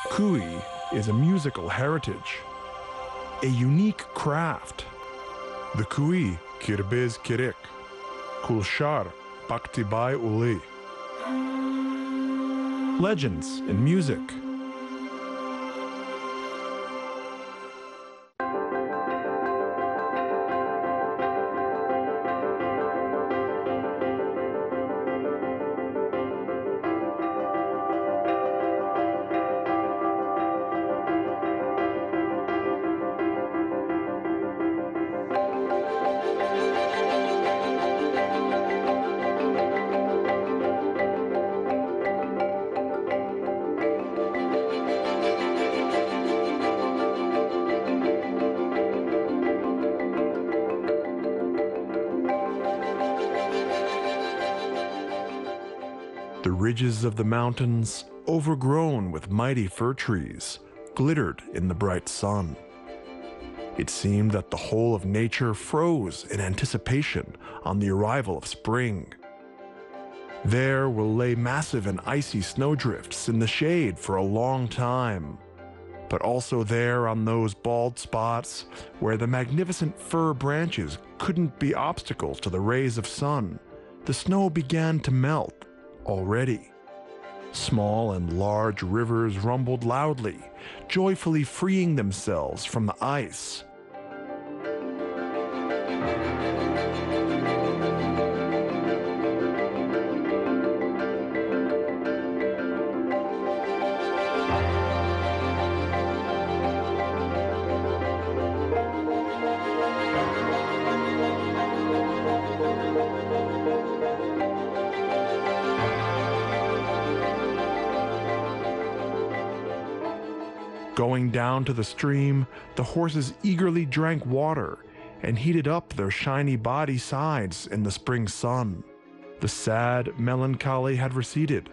Kui is a musical heritage, a unique craft. The Kui Kerbez Kerik, Kulshar Baktibai Uli. Legends in music. The ridges of the mountains, overgrown with mighty fir trees, glittered in the bright sun. It seemed that the whole of nature froze in anticipation on the arrival of spring. There will lay massive and icy snowdrifts in the shade for a long time. But also there on those bald spots where the magnificent fir branches couldn't be obstacles to the rays of sun, the snow began to melt already. Small and large rivers rumbled loudly, joyfully freeing themselves from the ice. Going down to the stream, the horses eagerly drank water and heated up their shiny body sides in the spring sun. The sad melancholy had receded,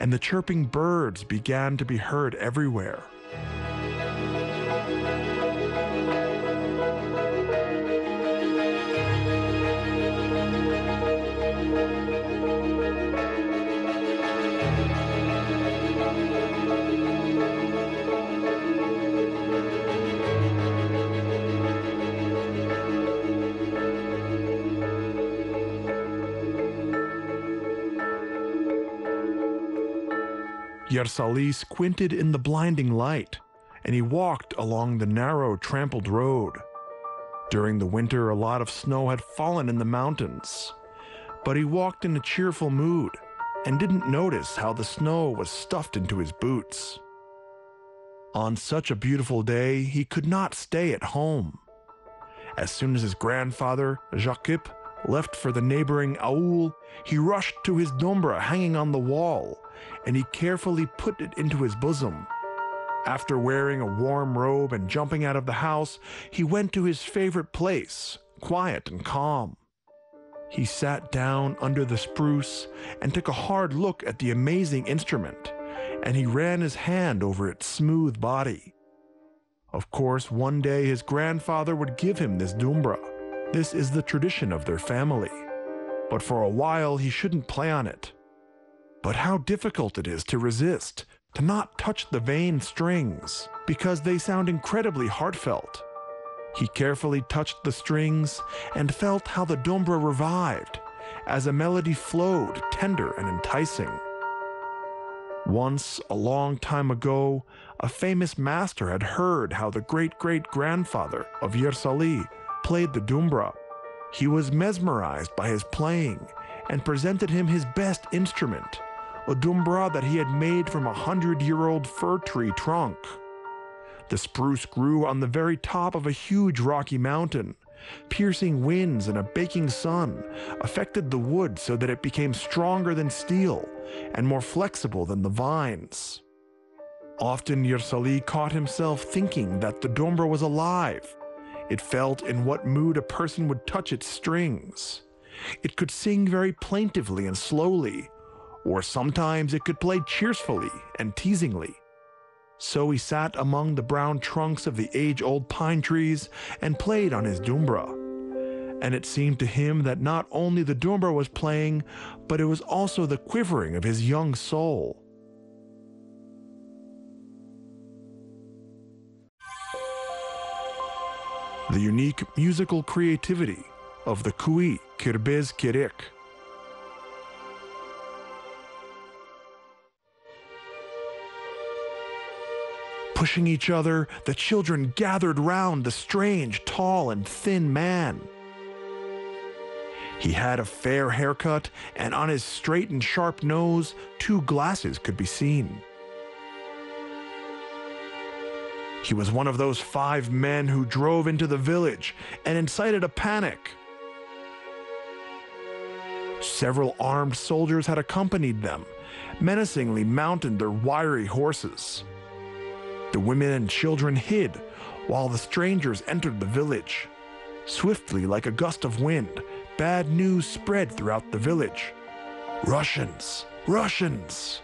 and the chirping birds began to be heard everywhere. Joly squinted in the blinding light, and he walked along the narrow, trampled road. During the winter, a lot of snow had fallen in the mountains, but he walked in a cheerful mood and didn't notice how the snow was stuffed into his boots. On such a beautiful day, he could not stay at home. As soon as his grandfather, Jibek, left for the neighboring aul, he rushed to his dombra hanging on the wall, and he carefully put it into his bosom. After wearing a warm robe and jumping out of the house, he went to his favorite place, quiet and calm. He sat down under the spruce and took a hard look at the amazing instrument, and he ran his hand over its smooth body. Of course, one day his grandfather would give him this dombra. This is the tradition of their family. But for a while he shouldn't play on it. But how difficult it is to resist, to not touch the vain strings, because they sound incredibly heartfelt. He carefully touched the strings and felt how the dombra revived, as a melody flowed, tender and enticing. Once, a long time ago, a famous master had heard how the great-great-grandfather of Joly played the dombra. He was mesmerized by his playing and presented him his best instrument, a dombra that he had made from a 100-year-old fir tree trunk. The spruce grew on the very top of a huge rocky mountain. Piercing winds and a baking sun affected the wood so that it became stronger than steel and more flexible than the vines. Often Joly caught himself thinking that the dombra was alive. It felt in what mood a person would touch its strings. It could sing very plaintively and slowly, or sometimes it could play cheerfully and teasingly. So he sat among the brown trunks of the age-old pine trees and played on his dombra. And it seemed to him that not only the dombra was playing, but it was also the quivering of his young soul. the unique musical creativity of the Kui Kerbez Kerik. Pushing each other, the children gathered round the strange, tall and thin man. He had a fair haircut, and on his straight and sharp nose, 2 glasses could be seen. He was one of those 5 men who drove into the village and incited a panic. Several armed soldiers had accompanied them, menacingly mounted their wiry horses. The women and children hid while the strangers entered the village. Swiftly, like a gust of wind, bad news spread throughout the village. Russians! Russians!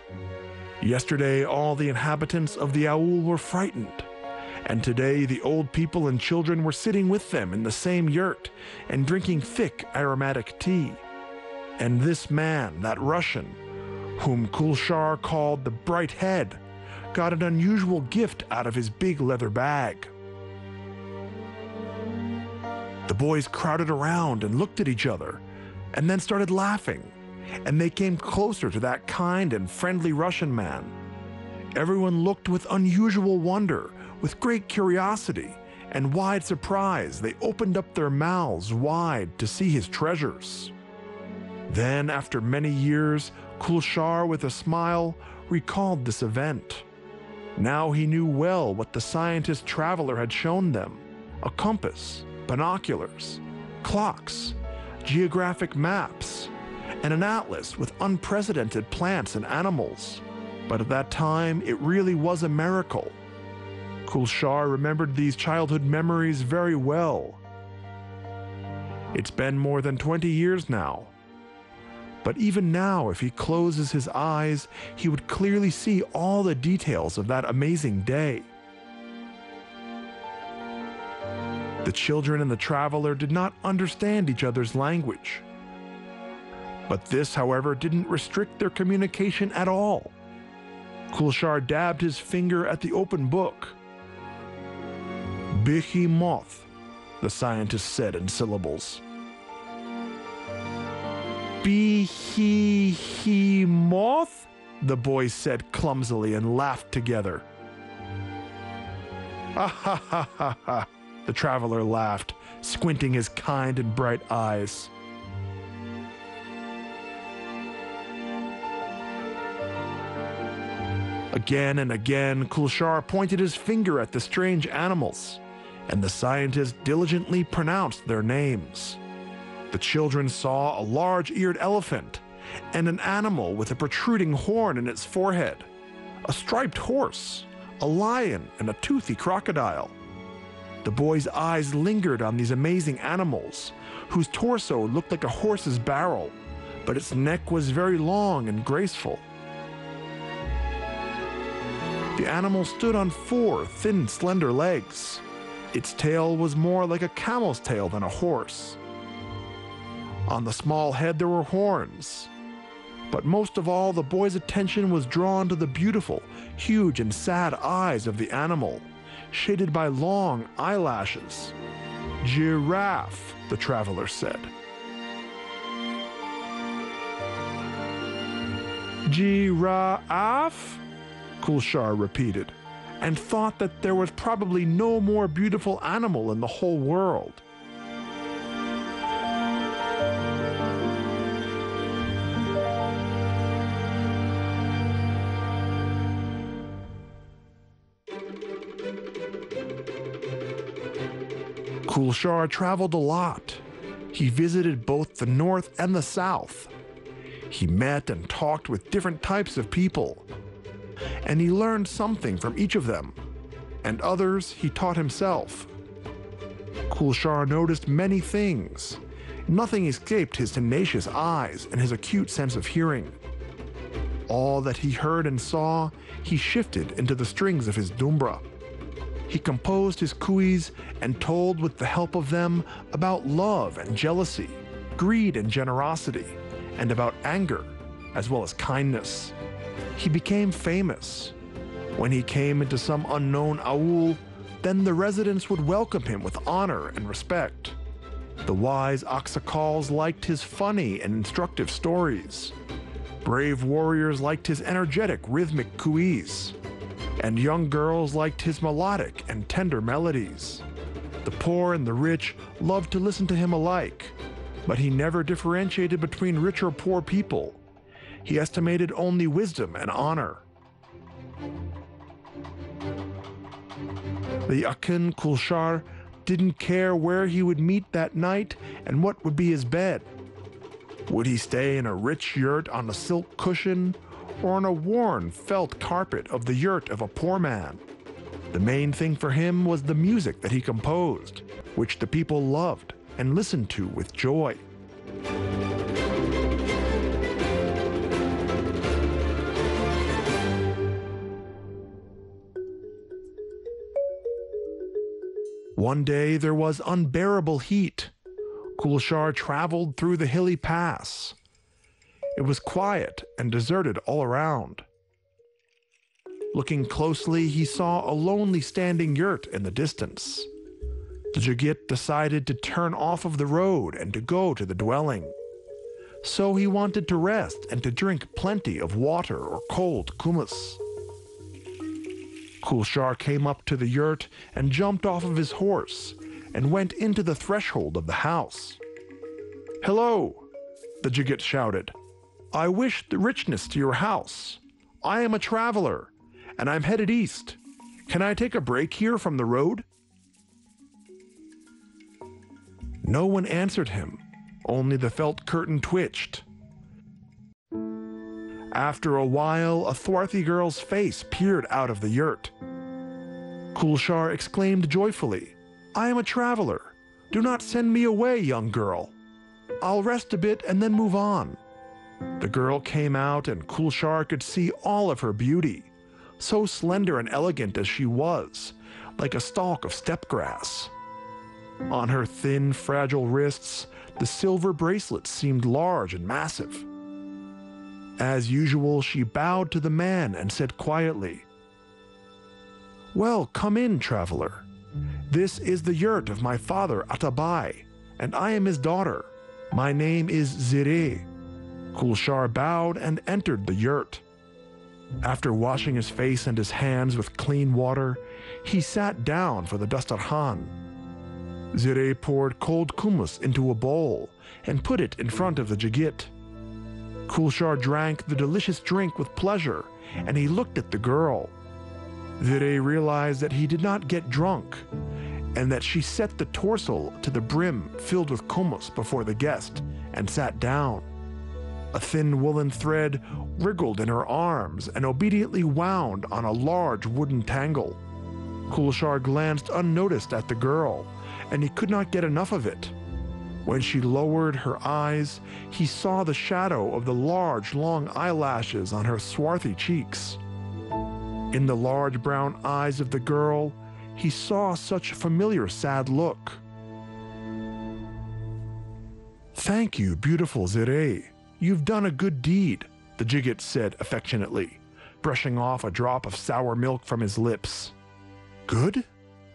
Yesterday, all the inhabitants of the aul were frightened, and today the old people and children were sitting with them in the same yurt and drinking thick aromatic tea. And this man, that Russian, whom Kulshar called the Bright Head, got an unusual gift out of his big leather bag. The boys crowded around and looked at each other, and then started laughing, and they came closer to that kind and friendly Russian man. Everyone looked with unusual wonder, with great curiosity and wide surprise. They opened up their mouths wide to see his treasures. Then, after many years, Kulshar, with a smile, recalled this event. Now he knew well what the scientist traveler had shown them: a compass, binoculars, clocks, geographic maps, and an atlas with unprecedented plants and animals. But at that time, it really was a miracle. Kulshar remembered these childhood memories very well. It's been more than 20 years now. But even now, if he closes his eyes, he would clearly see all the details of that amazing day. The children and the traveler did not understand each other's language. But this, however, didn't restrict their communication at all. Kulshar dabbed his finger at the open book. Behemoth, the scientist said in syllables. Behemoth? The boys said clumsily and laughed together. Ah ha ha ha ha, the traveler laughed, squinting his kind and bright eyes. Again and again, Kulshar pointed his finger at the strange animals, and the scientist diligently pronounced their names. The children saw a large-eared elephant and an animal with a protruding horn in its forehead, a striped horse, a lion, and a toothy crocodile. The boys' eyes lingered on these amazing animals, whose torso looked like a horse's barrel, but its neck was very long and graceful. The animal stood on 4 thin, slender legs. Its tail was more like a camel's tail than a horse. On the small head there were horns. But most of all, the boy's attention was drawn to the beautiful, huge and sad eyes of the animal, shaded by long eyelashes. Giraffe, the traveler said. Giraffe? Kulshar repeated, and thought that there was probably no more beautiful animal in the whole world. Kulshar traveled a lot. He visited both the north and the south. He met and talked with different types of people, and he learned something from each of them, and others he taught himself. Kulshar noticed many things. Nothing escaped his tenacious eyes and his acute sense of hearing. All that he heard and saw, he shifted into the strings of his dumbra. He composed his kuis and told with the help of them about love and jealousy, greed and generosity, and about anger, as well as kindness. He became famous. When he came into some unknown aul, then the residents would welcome him with honor and respect. The wise Aksakals liked his funny and instructive stories. Brave warriors liked his energetic, rhythmic cooees. And young girls liked his melodic and tender melodies. The poor and the rich loved to listen to him alike, but he never differentiated between rich or poor people. He estimated only wisdom and honor. The Akin Kulshar didn't care where he would meet that night and what would be his bed. Would he stay in a rich yurt on a silk cushion or on a worn felt carpet of the yurt of a poor man? The main thing for him was the music that he composed, which the people loved and listened to with joy. One day there was unbearable heat. Kulshar traveled through the hilly pass. It was quiet and deserted all around. Looking closely, he saw a lonely standing yurt in the distance. The Jigit decided to turn off of the road and to go to the dwelling. So he wanted to rest and to drink plenty of water or cold kumis. Kulshar came up to the yurt and jumped off of his horse and went into the threshold of the house. "Hello," the Jigit shouted. "I wish the richness to your house. I am a traveler, and I'm headed east. Can I take a break here from the road?" No one answered him, only the felt curtain twitched. After a while, a swarthy girl's face peered out of the yurt. Kulshar exclaimed joyfully, "I am a traveler. Do not send me away, young girl. I'll rest a bit and then move on." The girl came out and Kulshar could see all of her beauty, so slender and elegant as she was, like a stalk of steppe grass. On her thin, fragile wrists, the silver bracelets seemed large and massive. As usual, she bowed to the man and said quietly, "Well, come in, traveler. This is the yurt of my father Atabai, and I am his daughter. My name is Zire." Kulshar bowed and entered the yurt. After washing his face and his hands with clean water, he sat down for the dastarhan. Zire poured cold kumis into a bowl and put it in front of the Jigit. Kulshar drank the delicious drink with pleasure, and he looked at the girl. Zire realized that he did not get drunk, and that she set the torso to the brim filled with kumis before the guest, and sat down. A thin woolen thread wriggled in her arms and obediently wound on a large wooden tangle. Kulshar glanced unnoticed at the girl, and he could not get enough of it. When she lowered her eyes, he saw the shadow of the large, long eyelashes on her swarthy cheeks. In the large brown eyes of the girl, he saw such a familiar, sad look. "Thank you, beautiful Zire. You've done a good deed," the Jigit said affectionately, brushing off a drop of sour milk from his lips. "Good?"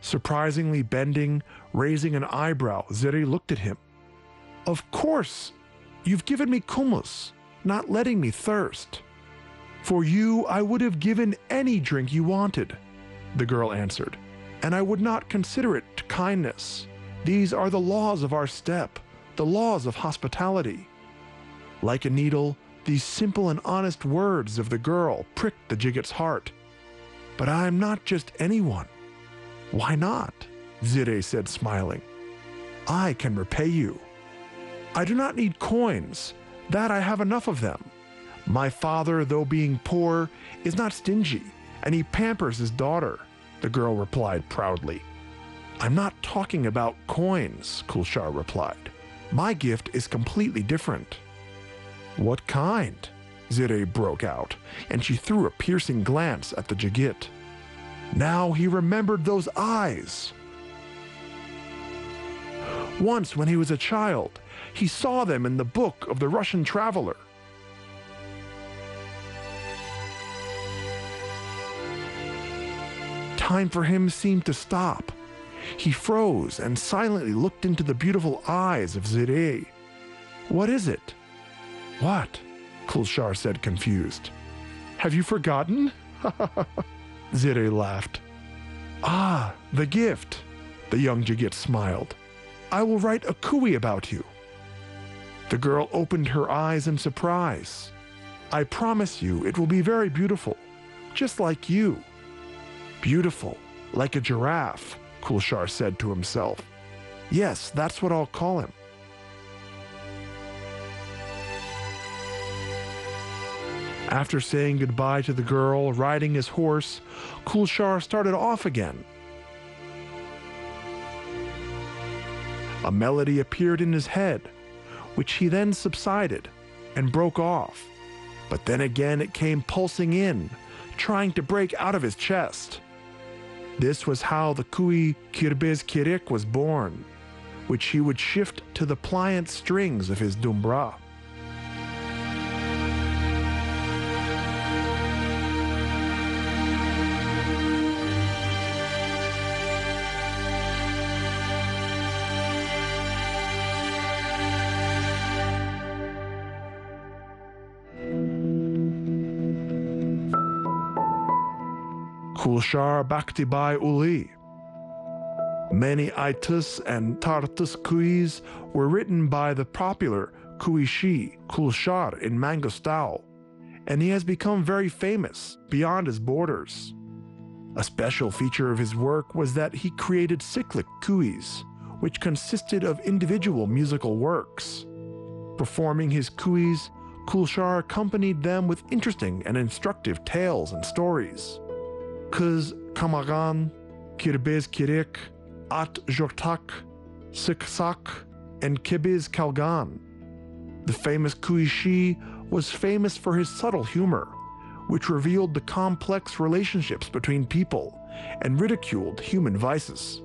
Surprisingly bending, raising an eyebrow, Zire looked at him. "Of course, you've given me kumis, not letting me thirst. For you, I would have given any drink you wanted," the girl answered, "and I would not consider it kindness. These are the laws of our steppe, the laws of hospitality." Like a needle, these simple and honest words of the girl pricked the Jigit's heart. "But I am not just anyone." "Why not?" Zire said, smiling. "I can repay you. I do not need coins, that I have enough of them. My father, though being poor, is not stingy, and he pampers his daughter," the girl replied proudly. "I'm not talking about coins," Kulshar replied. "My gift is completely different." "What kind?" Zire broke out, and she threw a piercing glance at the Jigit. Now he remembered those eyes. Once when he was a child, he saw them in the book of the Russian traveler. Time for him seemed to stop. He froze and silently looked into the beautiful eyes of Zirey. What is it? What? Kulshar said, confused. Have you forgotten? Zirey laughed. Ah, the gift, the young Jigit smiled. I will write a kui about you. The girl opened her eyes in surprise. I promise you it will be very beautiful, just like you. Beautiful, like a giraffe, Kulshar said to himself. Yes, that's what I'll call him. After saying goodbye to the girl riding his horse, Kulshar started off again. A melody appeared in his head, which he then subsided and broke off. But then again it came pulsing in, trying to break out of his chest. This was how the kui Kerbez Kerik was born, which he would shift to the pliant strings of his dumbra. Kulshar Baktibai Uli. Many Aitus and Tartus kuis were written by the popular Kuishi Kulshar in Mangostau, and he has become very famous beyond his borders. A special feature of his work was that he created cyclic kuis, which consisted of individual musical works. Performing his kuis, Kulshar accompanied them with interesting and instructive tales and stories. Kız Kamagan, Kerbez Kerik, At Jortak, Siksak, and Kerbez Kalgan. The famous Kuishi was famous for his subtle humor, which revealed the complex relationships between people and ridiculed human vices.